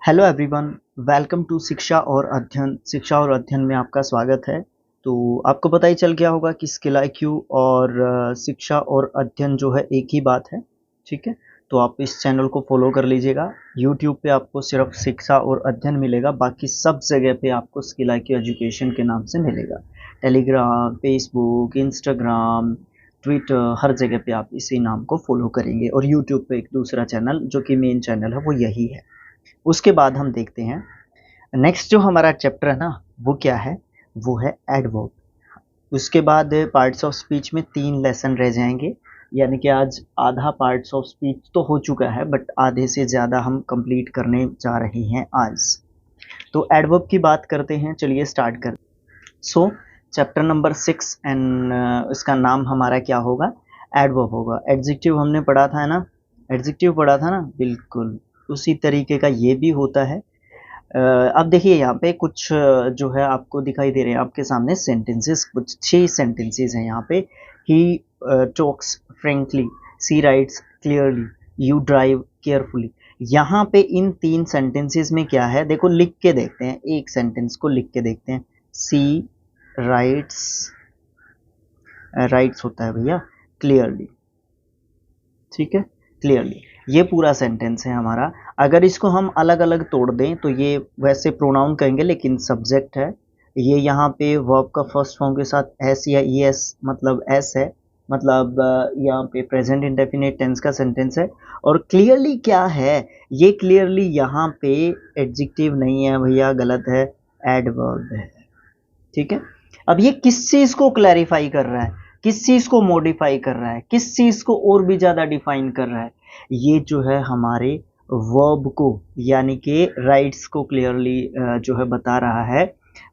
Hello everyone, welcome to शिक्षा और अध्ययन में आपका स्वागत है। तो आपको पता ही चल गया होगा कि स्किल आईक्यू और शिक्षा और अध्ययन जो है एक ही बात है। ठीक है, तो आप इस चैनल को फॉलो कर लीजिएगा। यूट्यूब पे आपको सिर्फ शिक्षा और अध्ययन मिलेगा, बाकी सब जगह पे आपको स्किल आईक्यू एजुकेशन के नाम से मिलेगा। टेलीग्राम, फेसबुक, इंस्टाग्राम, ट्विटर, हर जगह पे आप इसी नाम को फॉलो करेंगे। और यूट्यूब पे एक दूसरा चैनल जो कि मेन चैनल है वो यही है। उसके बाद हम देखते हैं नेक्स्ट जो हमारा चैप्टर है ना, वो क्या है, वो है एडवर्ब। उसके बाद पार्ट्स ऑफ स्पीच में 3 लेसन रह जाएंगे, यानी कि आज आधा पार्ट्स ऑफ स्पीच तो हो चुका है, बट आधे से ज़्यादा हम कंप्लीट करने जा रहे हैं आज। तो एडवर्ब की बात करते हैं, चलिए स्टार्ट कर। सो चैप्टर नंबर 6 एंड इसका नाम हमारा क्या होगा, एडवर्ब होगा। एडजेक्टिव हमने पढ़ा था ना, एडजेक्टिव पढ़ा था ना, बिल्कुल उसी तरीके का ये भी होता है। अब देखिए यहाँ पे कुछ जो है आपको दिखाई दे रहे हैं आपके सामने सेंटेंसेस, कुछ 6 सेंटेंसेस हैं यहाँ पे। He talks frankly, she writes clearly, you drive carefully. यहाँ पे इन 3 सेंटेंसेस में क्या है, देखो लिख के देखते हैं, एक सेंटेंस को लिख के देखते हैं। सी राइट्स, राइट्स होता है भैया क्लियरली, ठीक है, क्लियरली। ये पूरा सेंटेंस है हमारा। अगर इसको हम अलग अलग तोड़ दें तो ये वैसे प्रोनाउन कहेंगे लेकिन सब्जेक्ट है। ये यहाँ पे वर्ब का फर्स्ट फॉर्म के साथ एस या ई एस मतलब एस है, मतलब यहाँ पे प्रेजेंट इंडेफिनिट टेंस का सेंटेंस है। और क्लियरली क्या है, ये क्लियरली यहाँ पे एडजेक्टिव नहीं है भैया, गलत है, एडवर्ब है। ठीक है, अब ये किस चीज को क्लैरिफाई कर रहा है, किस चीज को मॉडिफाई कर रहा है, किस चीज को और भी ज्यादा डिफाइन कर रहा है, ये जो है हमारे वर्ब को यानी कि राइट्स को क्लियरली जो है बता रहा है।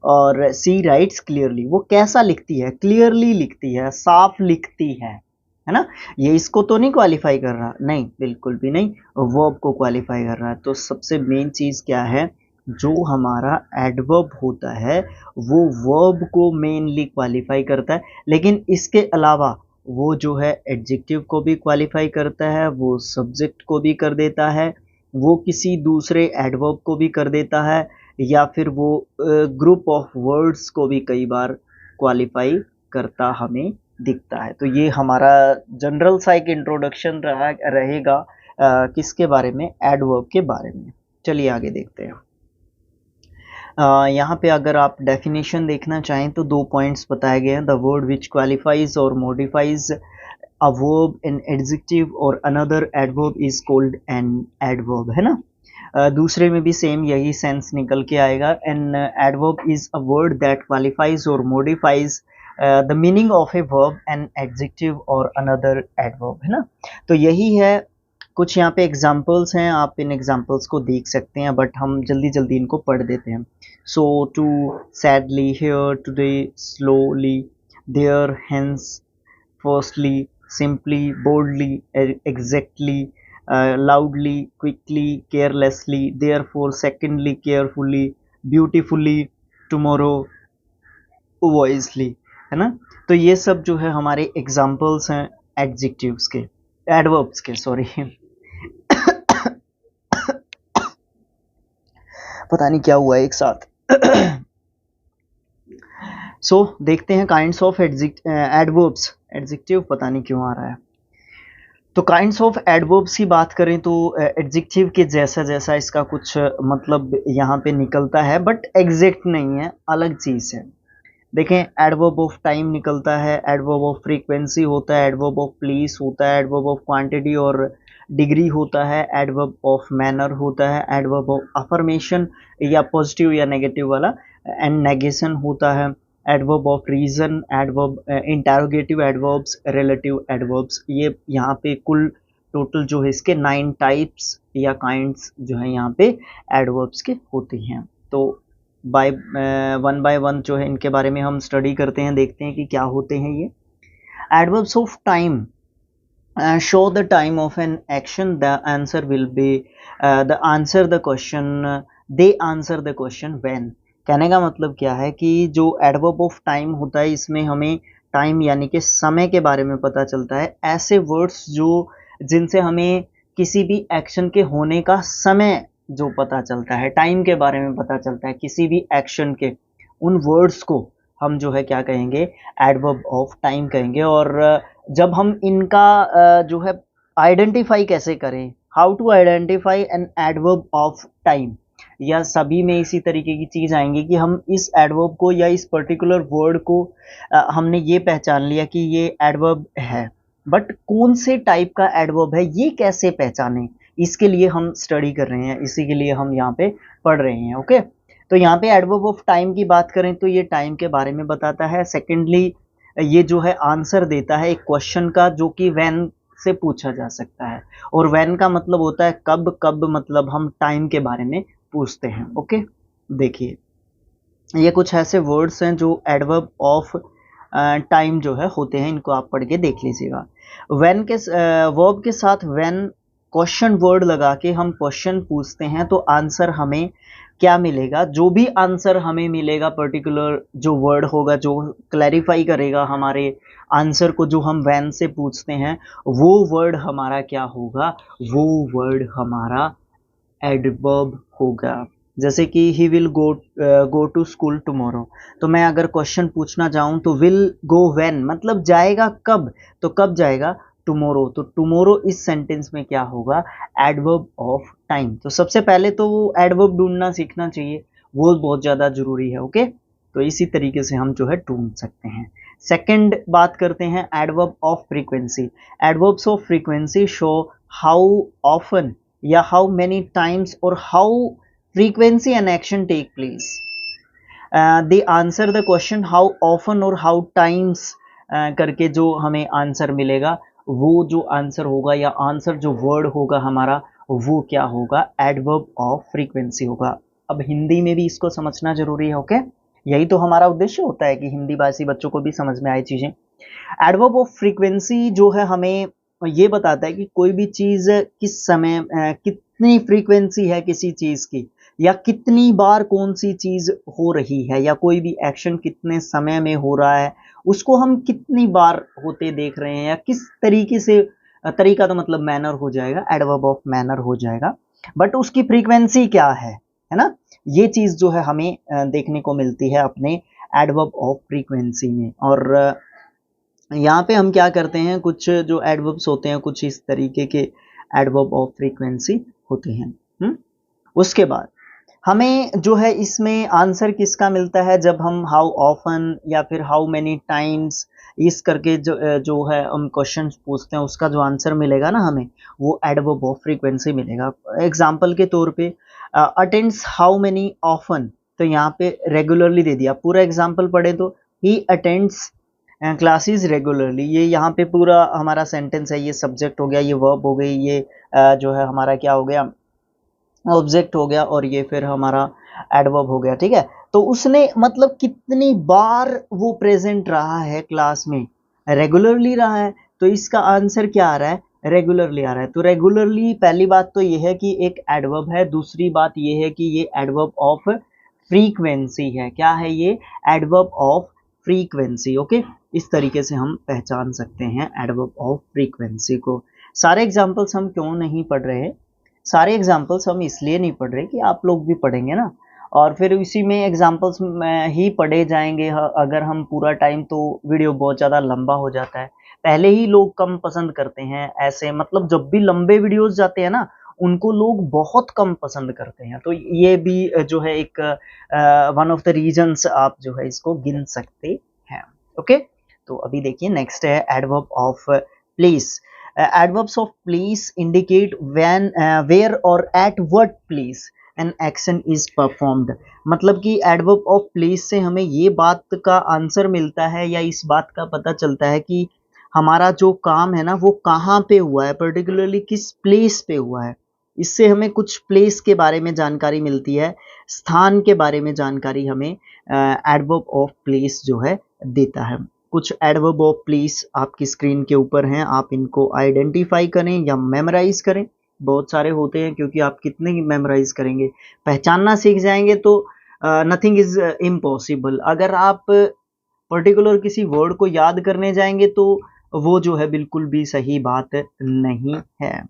और सी राइट्स क्लियरली, वो कैसा लिखती है, क्लियरली लिखती है, साफ लिखती है ना। ये इसको तो नहीं क्वालिफाई कर रहा, नहीं बिल्कुल भी नहीं, वर्ब को क्वालिफाई कर रहा है। तो सबसे मेन चीज क्या है, जो हमारा एडवर्ब होता है वो वर्ब को मेनली क्वालिफाई करता है, लेकिन इसके अलावा वो जो है एडजेक्टिव को भी क्वालिफाई करता है, वो सब्जेक्ट को भी कर देता है, वो किसी दूसरे एडवर्ब को भी कर देता है, या फिर वो ग्रुप ऑफ वर्ड्स को भी कई बार क्वालिफाई करता हमें दिखता है। तो ये हमारा जनरल सा एक इंट्रोडक्शन रहेगा किसके बारे में, एडवर्ब के बारे में। चलिए आगे देखते हैं। यहाँ पे अगर आप डेफिनेशन देखना चाहें तो 2 पॉइंट्स बताए गए हैं। The word which qualifies or modifies a verb an adjective or another adverb is called an adverb, है ना। दूसरे में भी सेम यही सेंस निकल के आएगा। An adverb is a word that qualifies or modifies the meaning of a verb an adjective or another adverb, है ना। तो यही है, कुछ यहाँ पे एग्जाम्पल्स हैं, आप इन एग्जाम्पल्स को देख सकते हैं, बट हम जल्दी जल्दी इनको पढ़ देते हैं। So too, sadly, here, today, slowly, there, hence, firstly, simply, boldly, exactly, loudly, quickly, carelessly, therefore, secondly, carefully, beautifully, tomorrow, wisely, है ना। तो ये सब जो है हमारे एग्जाम्पल्स हैं एडजेक्टिव्स के, एडवर्ब्स के, सॉरी पता नहीं क्या हुआ एक साथ। सो देखते हैं काइंड्स ऑफ एडवर्ब्स, एडजेक्टिव पता नहीं क्यों आ रहा है। तो काइंड्स ऑफ एडवर्ब्स की बात करें तो एडजेक्टिव के जैसा जैसा इसका कुछ मतलब यहाँ पे निकलता है, बट एग्जैक्ट नहीं है, अलग चीज़ है। देखें, एडवर्ब ऑफ टाइम निकलता है, एडवर्ब ऑफ फ्रीक्वेंसी होता है, एडवर्ब ऑफ प्लेस होता है, एडवर्ब ऑफ क्वांटिटी और डिग्री होता है, एडवर्ब ऑफ मैनर होता है, एडवर्ब ऑफ अफर्मेशन या पॉजिटिव या नेगेटिव वाला, एंड नेगेशन होता है, adverb of reason, adverb interrogative adverbs, relative adverbs. ये यहाँ पे कुल टोटल जो है इसके 9 टाइप्स या काइंड्स जो है यहाँ पे एडवर्ब्स के होते हैं। तो वन बाय वन जो है इनके बारे में हम स्टडी करते हैं, देखते हैं कि क्या होते हैं ये। Adverbs of time show the time of an action, the answer will be the answer the question, they answer the question when। कहने का मतलब क्या है कि जो एडवर्ब ऑफ टाइम होता है इसमें हमें टाइम यानी कि समय के बारे में पता चलता है। ऐसे वर्ड्स जो जिनसे हमें किसी भी एक्शन के होने का समय जो पता चलता है, टाइम के बारे में पता चलता है, किसी भी एक्शन के उन वर्ड्स को हम जो है क्या कहेंगे, एडवर्ब ऑफ टाइम कहेंगे। और जब हम इनका जो है आइडेंटिफाई कैसे करें, how to identify an adverb of time, या सभी में इसी तरीके की चीज आएंगी कि हम इस एडवर्ब को या इस पर्टिकुलर वर्ड को हमने ये पहचान लिया कि ये एडवर्ब है, बट कौन से टाइप का एडवर्ब है ये कैसे पहचाने, इसके लिए हम स्टडी कर रहे हैं, इसी के लिए हम यहाँ पे पढ़ रहे हैं। ओके, तो यहाँ पे एडवर्ब ऑफ टाइम की बात करें तो ये टाइम के बारे में बताता है। सेकेंडली ये जो है आंसर देता है एक क्वेश्चन का जो कि व्हेन से पूछा जा सकता है, और व्हेन का मतलब होता है कब, कब मतलब हम टाइम के बारे में पूछते हैं। ओके, देखिए ये कुछ ऐसे वर्ड्स हैं जो एडवर्ब ऑफ टाइम जो है होते हैं, इनको आप पढ़ के देख लीजिएगा। व्हेन के वर्ब के साथ व्हेन क्वेश्चन वर्ड लगा के हम क्वेश्चन पूछते हैं तो आंसर हमें क्या मिलेगा, जो भी आंसर हमें मिलेगा पर्टिकुलर जो वर्ड होगा जो क्लैरिफाई करेगा हमारे आंसर को जो हम व्हेन से पूछते हैं, वो वर्ड हमारा क्या होगा, वो वर्ड हमारा एडवर्ब होगा। जैसे कि he will go to school tomorrow, तो मैं अगर क्वेश्चन पूछना चाहूँ तो विल गो व्हेन मतलब जाएगा कब, तो कब जाएगा, टुमारो, तो टुमारो इस सेंटेंस में क्या होगा, एडवर्ब ऑफ टाइम। तो सबसे पहले तो वो एडवर्ब ढूंढना सीखना चाहिए, वो बहुत ज़्यादा जरूरी है। ओके, तो इसी तरीके से हम जो है ढूंढ सकते हैं। सेकंड बात करते हैं adverb of frequency. Adverbs of frequency show how often या हाउ मेनी टाइम्स और how frequency and action take place. They answer the question how often और how times करके जो हमें आंसर मिलेगा, वो जो आंसर होगा या आंसर जो वर्ड होगा हमारा, वो क्या होगा, एडवर्ब ऑफ फ्रीक्वेंसी होगा। अब हिंदी में भी इसको समझना जरूरी है। ओके, यही तो हमारा उद्देश्य होता है कि हिंदी भाषी बच्चों को भी समझ में आए चीजें। एडवर्ब ऑफ फ्रीक्वेंसी जो है हमें ये बताता है कि कोई भी चीज किस समय कितनी फ्रीक्वेंसी है किसी चीज की, या कितनी बार कौन सी चीज हो रही है, या कोई भी एक्शन कितने समय में हो रहा है, उसको हम कितनी बार होते देख रहे हैं, या किस तरीके से, तरीका तो मतलब मैनर हो जाएगा, एडवर्ब ऑफ मैनर हो जाएगा, बट उसकी फ्रीक्वेंसी क्या है ना, ये चीज जो है हमें देखने को मिलती है अपने एडवर्ब ऑफ फ्रीक्वेंसी में। और यहाँ पे हम क्या करते हैं, कुछ जो एडवर्ब्स होते हैं कुछ इस तरीके के एडवर्ब ऑफ फ्रीक्वेंसी होते हैं। उसके बाद हमें जो है इसमें आंसर किसका मिलता है, जब हम हाउ ऑफन या फिर हाउ मेनी टाइम्स इस करके जो है हम क्वेश्चन पूछते हैं, उसका जो आंसर मिलेगा ना हमें, वो एडवर्ब ऑफ फ्रीक्वेंसी मिलेगा। एग्जाम्पल के तौर पे अटेंड्स हाउ मेनी ऑफन, तो यहाँ पे रेगुलरली दे दिया। पूरा एग्जाम्पल पढ़े तो ही अटेंड्स क्लासेस रेगुलरली, ये यहाँ पे पूरा हमारा सेंटेंस है, ये सब्जेक्ट हो गया, ये वर्ब हो गई, ये जो है हमारा क्या हो गया, ऑब्जेक्ट हो गया, और ये फिर हमारा एडवर्ब हो गया। ठीक है, तो उसने मतलब कितनी बार वो प्रेजेंट रहा है क्लास में, रेगुलरली रहा है, तो इसका आंसर क्या आ रहा है, रेगुलरली आ रहा है। तो रेगुलरली पहली बात तो ये है कि एक एडवर्ब है, दूसरी बात ये है कि ये एडवर्ब ऑफ फ्रीक्वेंसी है। क्या है ये, एडवर्ब ऑफ फ्रीक्वेंसी। ओके, इस तरीके से हम पहचान सकते हैं एडवर्ब ऑफ फ्रीक्वेंसी को। सारे एग्जांपल्स हम क्यों नहीं पढ़ रहे हैं, सारे एग्जांपल्स हम इसलिए नहीं पढ़ रहे कि आप लोग भी पढ़ेंगे ना, और फिर इसी में एग्जांपल्स में ही पढ़े जाएंगे अगर हम पूरा टाइम, तो वीडियो बहुत ज़्यादा लंबा हो जाता है। पहले ही लोग कम पसंद करते हैं ऐसे, मतलब जब भी लंबे वीडियोस जाते हैं ना, उनको लोग बहुत कम पसंद करते हैं। तो ये भी जो है एक वन ऑफ द रीजंस आप जो है इसको गिन सकते हैं। ओके, तो अभी देखिए नेक्स्ट है adverb of place. Adverbs of place indicate when, where or at what place an action is performed। मतलब कि adverb of place से हमें ये बात का आंसर मिलता है या इस बात का पता चलता है कि हमारा जो काम है ना वो कहाँ पे हुआ है, पर्टिकुलरली किस प्लेस पे हुआ है। इससे हमें कुछ प्लेस के बारे में जानकारी मिलती है, स्थान के बारे में जानकारी हमें एडवर्ब ऑफ प्लेस जो है देता है। कुछ एडवर्ब ऑफ प्लेस आपकी स्क्रीन के ऊपर हैं, आप इनको आइडेंटिफाई करें या मेमोराइज करें। बहुत सारे होते हैं, क्योंकि आप कितने मेमोराइज करेंगे, पहचानना सीख जाएंगे तो नथिंग इज इम्पॉसिबल। अगर आप पर्टिकुलर किसी वर्ड को याद करने जाएंगे तो वो जो है बिल्कुल भी सही बात नहीं है।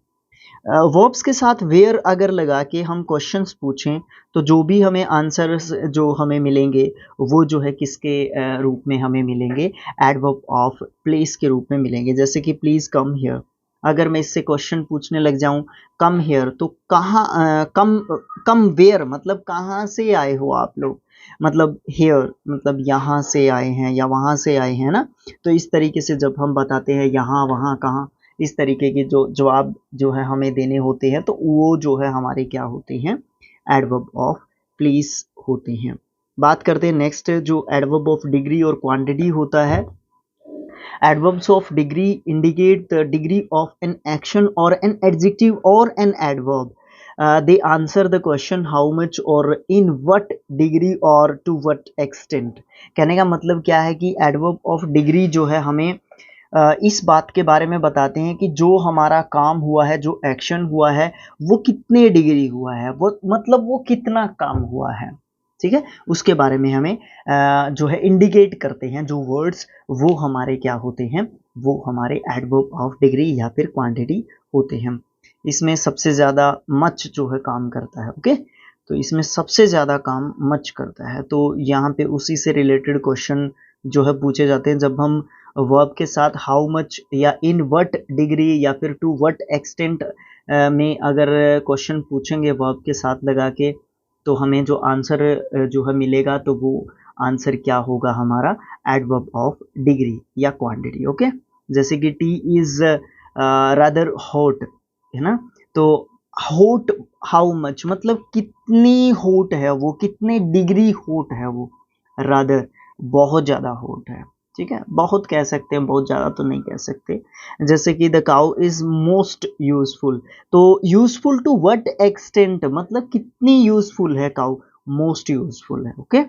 वर्ब्स के साथ वेयर अगर लगा के हम क्वेश्चंस पूछें तो जो भी हमें आंसर्स जो हमें मिलेंगे वो जो है किसके रूप में हमें मिलेंगे, एडवर्ब ऑफ प्लेस के रूप में मिलेंगे। जैसे कि प्लीज़ कम हियर, अगर मैं इससे क्वेश्चन पूछने लग जाऊं कम हियर, तो कहाँ कम वेयर मतलब कहाँ से आए हो आप लोग, मतलब हियर मतलब यहाँ से आए हैं या वहाँ से आए हैं ना। तो इस तरीके से जब हम बताते हैं यहाँ वहाँ कहाँ, इस तरीके के जो जवाब जो है हमें देने होते हैं तो वो जो है हमारे क्या होते हैं, एडवर्ब ऑफ प्लेस होते हैं। बात करते हैं नेक्स्ट जो एडवर्ब ऑफ डिग्री और क्वांटिटी होता है। Adverbs of degree indicate the degree of an action or an adjective or an adverb. They answer the question how much or in what degree or to what extent. कहने का मतलब क्या है कि adverb of degree जो है हमें इस बात के बारे में बताते हैं कि जो हमारा काम हुआ है, जो एक्शन हुआ है, वो कितने डिग्री हुआ है, वो मतलब वो कितना काम हुआ है, ठीक है। उसके बारे में हमें जो है इंडिकेट करते हैं जो वर्ड्स, वो हमारे क्या होते हैं, वो हमारे एडवर्ब ऑफ डिग्री या फिर क्वांटिटी होते हैं। इसमें सबसे ज़्यादा मच जो है काम करता है, ओके। तो इसमें सबसे ज़्यादा काम मच करता है। तो यहाँ पे उसी से रिलेटेड क्वेश्चन जो है पूछे जाते हैं जब हम वर्ब के साथ हाउ मच या इन व्हाट डिग्री या फिर टू व्हाट एक्सटेंट में अगर क्वेश्चन पूछेंगे वर्ब के साथ लगा के, तो हमें जो आंसर जो है मिलेगा तो वो आंसर क्या होगा हमारा, एडवर्ब ऑफ डिग्री या क्वांटिटी, ओके। जैसे कि टी इज रादर हॉट, है ना। तो हॉट हाउ मच मतलब कितनी हॉट है वो, कितने डिग्री हॉट है वो, रादर बहुत ज़्यादा हॉट है, ठीक है। बहुत कह सकते हैं, बहुत ज़्यादा तो नहीं कह सकते। जैसे कि the cow is most useful, तो यूजफुल टू व्हाट एक्सटेंट मतलब कितनी यूजफुल है काउ, मोस्ट यूजफुल है, ओके।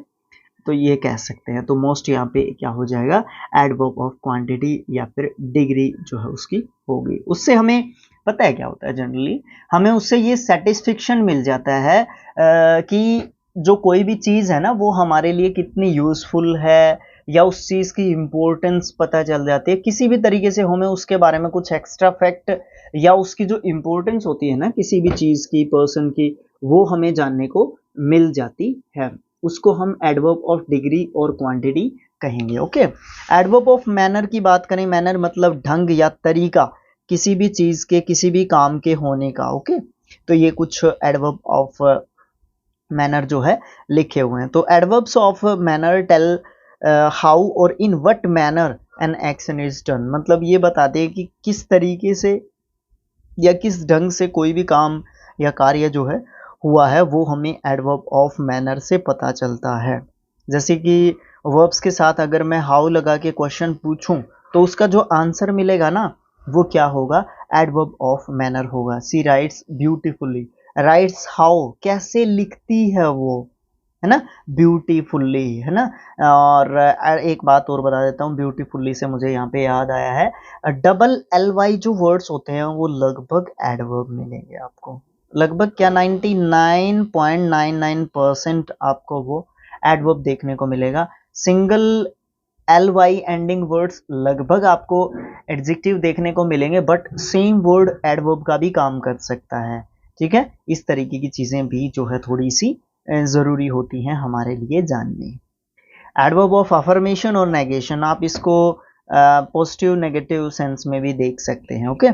तो ये कह सकते हैं। तो मोस्ट यहाँ पे क्या हो जाएगा, एडवर्ब ऑफ क्वांटिटी या फिर डिग्री जो है उसकी होगी। उससे हमें पता है क्या होता है, जनरली हमें उससे ये सेटिस्फेक्शन मिल जाता है कि जो कोई भी चीज़ है ना वो हमारे लिए कितनी यूजफुल है, या उस चीज़ की इम्पोर्टेंस पता चल जाती है। किसी भी तरीके से हमें उसके बारे में कुछ एक्स्ट्रा फैक्ट या उसकी जो इम्पोर्टेंस होती है ना किसी भी चीज़ की, पर्सन की, वो हमें जानने को मिल जाती है। उसको हम एडवर्ब ऑफ डिग्री और क्वांटिटी कहेंगे, ओके। एडवर्ब ऑफ मैनर की बात करें, मैनर मतलब ढंग या तरीका किसी भी चीज़ के, किसी भी काम के होने का, ओके। तो ये कुछ एडवर्ब ऑफ मैनर जो है लिखे हुए हैं। तो adverbs of manner tell how or in what manner an action is done, मतलब ये बताते हैं कि किस तरीके से या किस ढंग से कोई भी काम या कार्य जो है हुआ है, वो हमें एडवर्ब ऑफ मैनर से पता चलता है। जैसे कि वर्ब्स के साथ अगर मैं हाउ लगा के क्वेश्चन पूछूं तो उसका जो आंसर मिलेगा ना वो क्या होगा, एडवर्ब ऑफ मैनर होगा। सी राइट्स ब्यूटीफुली, राइट्स हाउ कैसे लिखती है वो, है ना, ब्यूटीफुल्ली, है ना। और एक बात और बता देता हूँ, ब्यूटीफुल्ली से मुझे यहाँ पे याद आया है, डबल एल वाई जो वर्ड्स होते हैं वो लगभग एडवर्ब मिलेंगे आपको, लगभग क्या 99.99% आपको वो एडवर्ब देखने को मिलेगा। Single L Y ending words लगभग आपको एडजेक्टिव देखने को मिलेंगे, बट सेम वर्ड एडवर्ब का भी काम कर सकता है, ठीक है। इस तरीके की चीजें भी जो है थोड़ी सी ज़रूरी होती हैं हमारे लिए जाननी। एडवर्ब ऑफ अफर्मेशन और नेगेशन, आप इसको पॉजिटिव नेगेटिव सेंस में भी देख सकते हैं, ओके।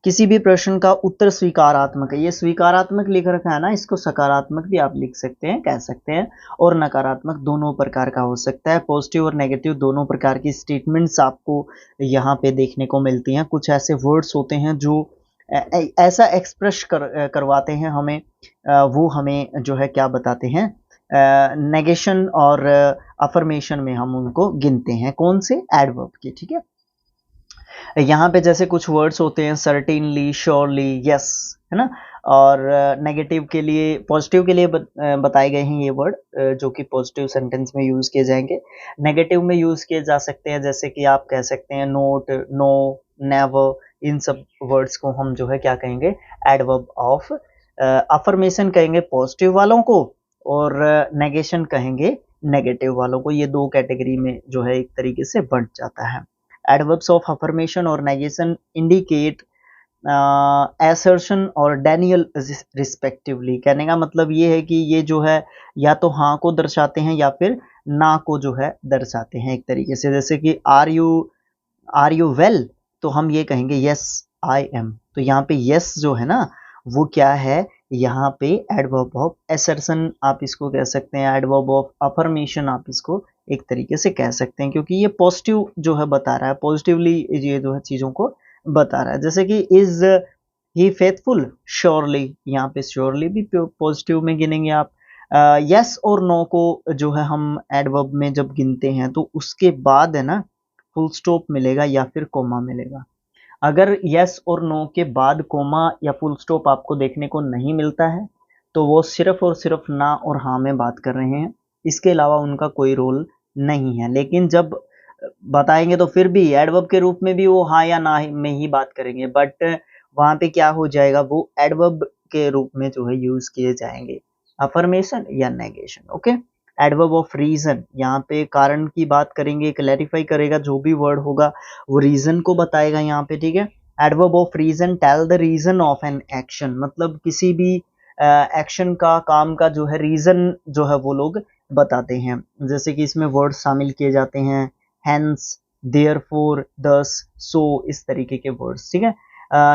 किसी भी प्रश्न का उत्तर स्वीकारात्मक है, ये स्वीकारात्मक लिख रखा है ना, इसको सकारात्मक भी आप लिख सकते हैं, कह सकते हैं, और नकारात्मक दोनों प्रकार का हो सकता है। पॉजिटिव और नेगेटिव दोनों प्रकार की स्टेटमेंट्स आपको यहाँ पे देखने को मिलती हैं। कुछ ऐसे वर्ड्स होते हैं जो ऐसा एक्सप्रेस करवाते हैं हमें, वो हमें जो है क्या बताते हैं, नेगेशन और अफर्मेशन में हम उनको गिनते हैं, कौन से, एडवर्ब के, ठीक है। यहाँ पे जैसे कुछ वर्ड्स होते हैं सर्टेनली, श्योरली, यस, है ना। और नेगेटिव के लिए, पॉजिटिव के लिए बताए गए हैं ये वर्ड जो कि पॉजिटिव सेंटेंस में यूज किए जाएंगे। नेगेटिव में यूज किए जा सकते हैं, जैसे कि आप कह सकते हैं नोट, नो, नेवर, इन सब वर्ड्स को हम जो है क्या कहेंगे, एडवर्ब ऑफ अफर्मेशन कहेंगे पॉजिटिव वालों को, और नेगेशन कहेंगे नेगेटिव वालों को। ये दो कैटेगरी में जो है एक तरीके से बंट जाता है। एडवर्ब्स ऑफ अफर्मेशन और नेगेशन इंडिकेट assertion और Daniel रिस्पेक्टिवली। कहने का मतलब ये है कि ये जो है या तो हाँ को दर्शाते हैं या फिर ना को जो है दर्शाते हैं एक तरीके से। जैसे कि आर यू वेल, तो हम ये कहेंगे यस आई एम। तो यहाँ पे यस जो है ना वो क्या है, यहाँ पे एडवर्ब ऑफ एसर्शन आप इसको कह सकते हैं, एडवर्ब ऑफ अफर्मेशन आप इसको एक तरीके से कह सकते हैं, क्योंकि ये पॉजिटिव जो है बता रहा है, पॉजिटिवली ये जो है चीज़ों को बता रहा है। जैसे कि इज ही फेथफुल, श्योरली, यहाँ पे श्योरली भी पॉजिटिव में गिनेंगे आप। यस और नो को जो है हम एडवर्ब में जब गिनते हैं तो उसके बाद है ना फुल स्टॉप मिलेगा या फिर कोमा मिलेगा। अगर यस और नो के बाद कोमा या फुल स्टॉप आपको देखने को नहीं मिलता है तो वो सिर्फ और सिर्फ ना और हाँ में बात कर रहे हैं, इसके अलावा उनका कोई रोल नहीं है। लेकिन जब बताएंगे तो फिर भी एडवर्ब के रूप में भी वो हाँ या ना में ही बात करेंगे, बट वहां पे क्या हो जाएगा, वो एडवर्ब के रूप में जो है यूज किए जाएंगे, अफर्मेशन या negation. Okay, adverb of reason, यहाँ पे कारण की बात करेंगे, क्लैरिफाई करेगा, जो भी वर्ड होगा वो रीजन को बताएगा यहाँ पे, ठीक है। Adverb of reason, tell the reason of an action, मतलब किसी भी एक्शन का, काम का जो है रीजन जो है वो लोग बताते हैं। जैसे कि इसमें वर्ड शामिल किए जाते हैं, हेंस, देयरफॉर, दस, सो, इस तरीके के वर्ड्स, ठीक है।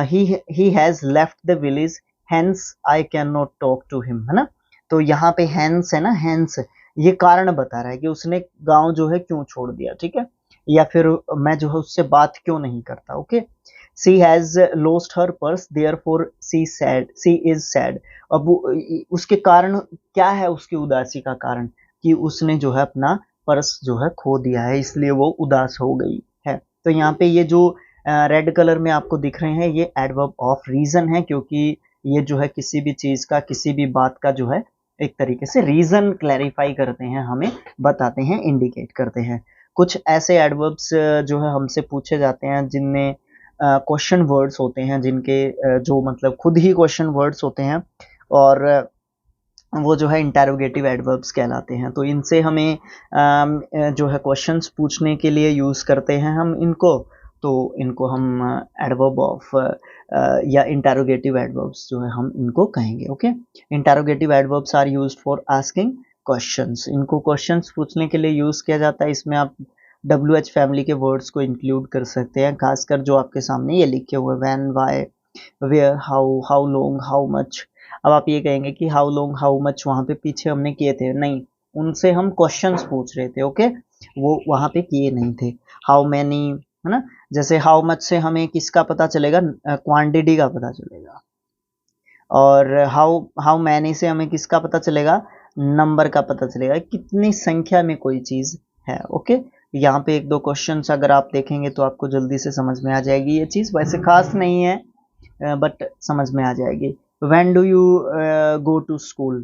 He has left the village, hence I cannot talk to him, है ना। तो यहाँ पे हेंस है ना, हेंस ये कारण बता रहा है कि उसने गांव जो है क्यों छोड़ दिया, ठीक है, या फिर मैं जो है उससे बात क्यों नहीं करता। Okay, she has lost her purse, therefore she sad, she is sad. अब उसके कारण क्या है, उसकी उदासी का कारण कि उसने जो है अपना पर्स जो है खो दिया है, इसलिए वो उदास हो गई है। तो यहाँ पे ये जो रेड कलर में आपको दिख रहे हैं ये एडवर्ब ऑफ रीजन है, क्योंकि ये जो है किसी भी चीज का, किसी भी बात का जो है एक तरीके से रीजन क्लैरिफाई करते हैं, हमें बताते हैं, इंडिकेट करते हैं। कुछ ऐसे एडवर्ब्स जो है हमसे पूछे जाते हैं जिनमें क्वेश्चन वर्ड्स होते हैं, जिनके जो मतलब खुद ही क्वेश्चन वर्ड्स होते हैं, और वो जो है इंटेरोगेटिव एडवर्ब्स कहलाते हैं। तो इनसे हमें जो है क्वेश्चंस पूछने के लिए यूज़ करते हैं हम इनको, तो इनको हम एडवर्ब ऑफ या इंटेरोगेटिव एडवर्ब्स जो है हम इनको कहेंगे। Okay, interrogative adverbs are used for asking questions, इनको क्वेश्चंस पूछने के लिए यूज़ किया जाता है। इसमें आप WH फैमिली के वर्ड्स को इंक्लूड कर सकते हैं, खासकर जो आपके सामने ये लिखे हुए when, why, where, how long, how much. अब आप ये कहेंगे कि हाउ लॉन्ग, हाउ मच वहाँ पे पीछे हमने किए थे, नहीं, उनसे हम क्वेश्चंस पूछ रहे थे। ओके, वो वहाँ पे किए नहीं थे। हाउ मैनी, है ना, जैसे हाउ मच से हमें किसका पता चलेगा, क्वांटिटी का पता चलेगा, और हाउ मैनी से हमें किसका पता चलेगा, नंबर का पता चलेगा, कितनी संख्या में कोई चीज है। ओके, यहाँ पे एक दो क्वेश्चंस अगर आप देखेंगे तो आपको जल्दी से समझ में आ जाएगी ये चीज, वैसे खास नहीं है बट समझ में आ जाएगी। When do you go to school,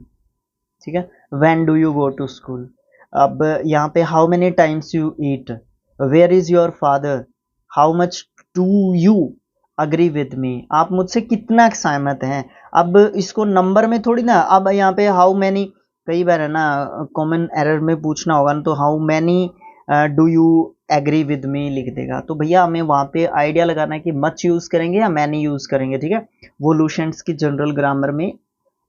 ठीक है, when do you go to school. अब यहाँ पे how many times you eat, where is your father, how much do you agree with me, आप मुझसे कितना सहमत हैं। अब इसको नंबर में थोड़ी ना, अब यहाँ पे हाउ मैनी, कई बार है ना कॉमन एरर में पूछना होगा ना, तो how many do you agree with me लिख देगा, तो भैया हमें वहाँ पे आइडिया लगाना है कि मच यूज करेंगे या मैनी यूज करेंगे, ठीक है। वो लूसेंट्स की जनरल ग्रामर में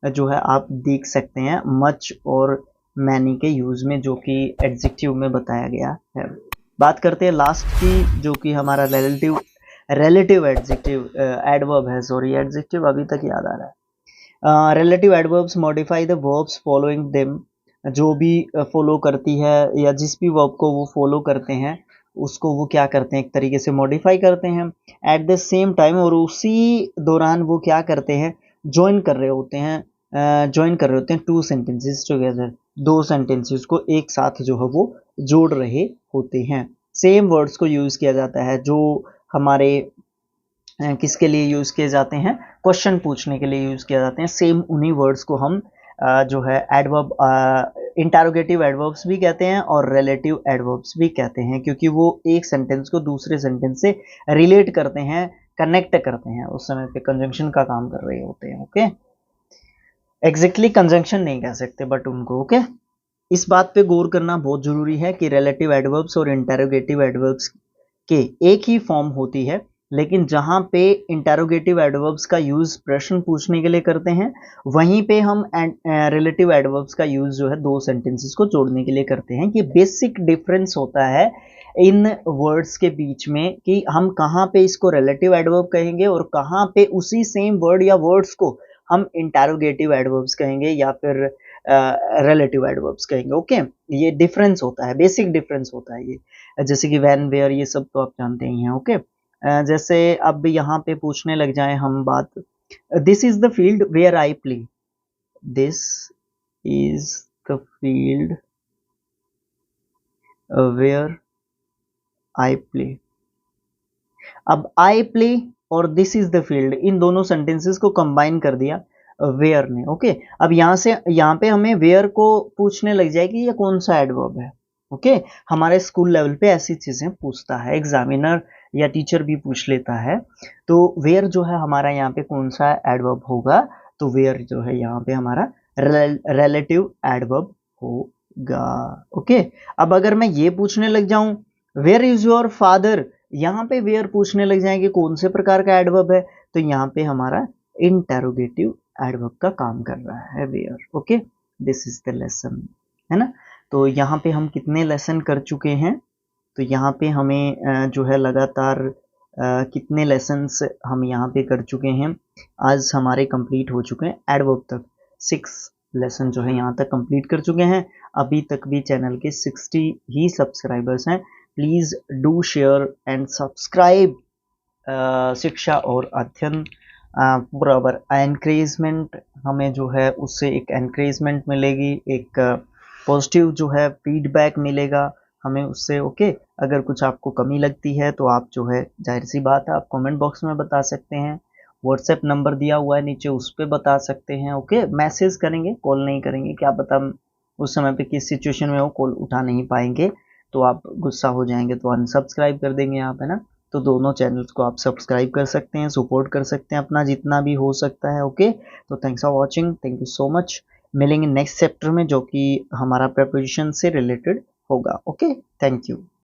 जो है आप देख सकते हैं मच और मैनी के यूज में, जो कि एडजेक्टिव में बताया गया है। बात करते हैं लास्ट की, जो कि हमारा रिलेटिव एडजेक्टिव एडवर्ब है, सॉरी एडजेक्टिव अभी तक याद आ रहा है। Relative adverbs modify the verbs following them, जो भी फॉलो करती है या जिस भी वर्ब को वो फॉलो करते हैं उसको वो क्या करते हैं, एक तरीके से मॉडिफाई करते हैं। एट द सेम टाइम, और उसी दौरान वो क्या करते हैं, ज्वाइन कर रहे होते हैं टू सेंटेंसेस टुगेदर, दो सेंटेंसेस को एक साथ जो है वो जोड़ रहे होते हैं। सेम वर्ड्स को यूज किया जाता है जो हमारे किसके लिए यूज किए जाते हैं, क्वेश्चन पूछने के लिए यूज किया जाते हैं। सेम उन्हीं वर्ड्स को हम जो है एडवर्ब, इंटेरोगेटिव एडवर्ब्स भी कहते हैं और रिलेटिव एडवर्ब्स भी कहते हैं, क्योंकि वो एक सेंटेंस को दूसरे सेंटेंस से रिलेट करते हैं, कनेक्ट करते हैं, उस समय पे कंजंक्शन का काम कर रहे होते हैं। ओके, एग्जैक्टली कंजंक्शन नहीं कह सकते बट उनको, ओके। इस बात पे गौर करना बहुत जरूरी है कि रिलेटिव एडवर्ब्स और इंटेरोगेटिव एडवर्ब्स के एक ही फॉर्म होती है, लेकिन जहाँ पे इंटेरोगेटिव एडवर्ब्स का यूज प्रश्न पूछने के लिए करते हैं, वहीं पे हम रिलेटिव एडवर्ब्स का यूज जो है दो सेंटेंसेस को जोड़ने के लिए करते हैं। ये बेसिक डिफरेंस होता है इन वर्ड्स के बीच में कि हम कहाँ पे इसको रिलेटिव एडवर्ब कहेंगे और कहाँ पे उसी सेम वर्ड या वर्ड्स को हम इंटेरोगेटिव एडवर्ब्स कहेंगे या फिर रिलेटिव एडवर्ब्स कहेंगे। ओके, ये डिफरेंस होता है, बेसिक डिफरेंस होता है ये। जैसे कि व्हेन, वेयर, ये सब तो आप जानते ही हैं। ओके, जैसे अब यहाँ पे पूछने लग जाए हम बात, this is the field where I play, this is the field where I play. अब आई प्ले और दिस इज द फील्ड, इन दोनों सेंटेंसेस को कंबाइन कर दिया वेयर ने। ओके, अब यहाँ पे हमें वेयर को पूछने लग जाएगी ये कौन सा एडवर्ब है। ओके, हमारे स्कूल लेवल पे ऐसी चीजें पूछता है, एग्जामिनर या टीचर भी पूछ लेता है। तो वेयर जो है हमारा यहाँ पे कौन सा एडवर्ब होगा, तो वेयर जो है यहाँ पे हमारा रिलेटिव एडवर्ब होगा। ओके, अब अगर मैं ये पूछने लग जाऊं वेयर इज योर फादर, यहाँ पे वेयर पूछने लग जाएंगे कौन से प्रकार का एडवर्ब है, तो यहाँ पे हमारा इंटेरोगेटिव एडवर्ब का काम कर रहा है where. Okay, this is the lesson, है ना। तो यहाँ पे हम कितने लेसन कर चुके हैं, तो यहाँ पे हमें जो है लगातार कितने लेसन्स हम यहाँ पे कर चुके हैं, आज हमारे कंप्लीट हो चुके हैं एडवर्ब तक। 6 लेसन जो है यहाँ तक कंप्लीट कर चुके हैं। अभी तक भी चैनल के 60 ही सब्सक्राइबर्स हैं। Please do share and subscribe शिक्षा और अध्ययन। बराबर एनकरेजमेंट हमें जो है उससे एक एनकरेजमेंट मिलेगी, एक पॉजिटिव जो है फीडबैक मिलेगा हमें उससे। ओके, अगर कुछ आपको कमी लगती है तो आप जो है जाहिर सी बात है आप कमेंट बॉक्स में बता सकते हैं, व्हाट्सएप नंबर दिया हुआ है नीचे उस पर बता सकते हैं। ओके, मैसेज करेंगे, कॉल नहीं करेंगे, क्या पता उस समय पे किस सिचुएशन में हो कॉल उठा नहीं पाएंगे तो आप गुस्सा हो जाएंगे तो अनसब्सक्राइब कर देंगे आप, है ना। तो दोनों चैनल्स को आप सब्सक्राइब कर सकते हैं, सपोर्ट कर सकते हैं अपना जितना भी हो सकता है। ओके, तो thanks for watching, thank you so much. मिलेंगे नेक्स्ट चैप्टर में जो कि हमारा प्रेपोजिशन से रिलेटेड होगा। Okay, thank you.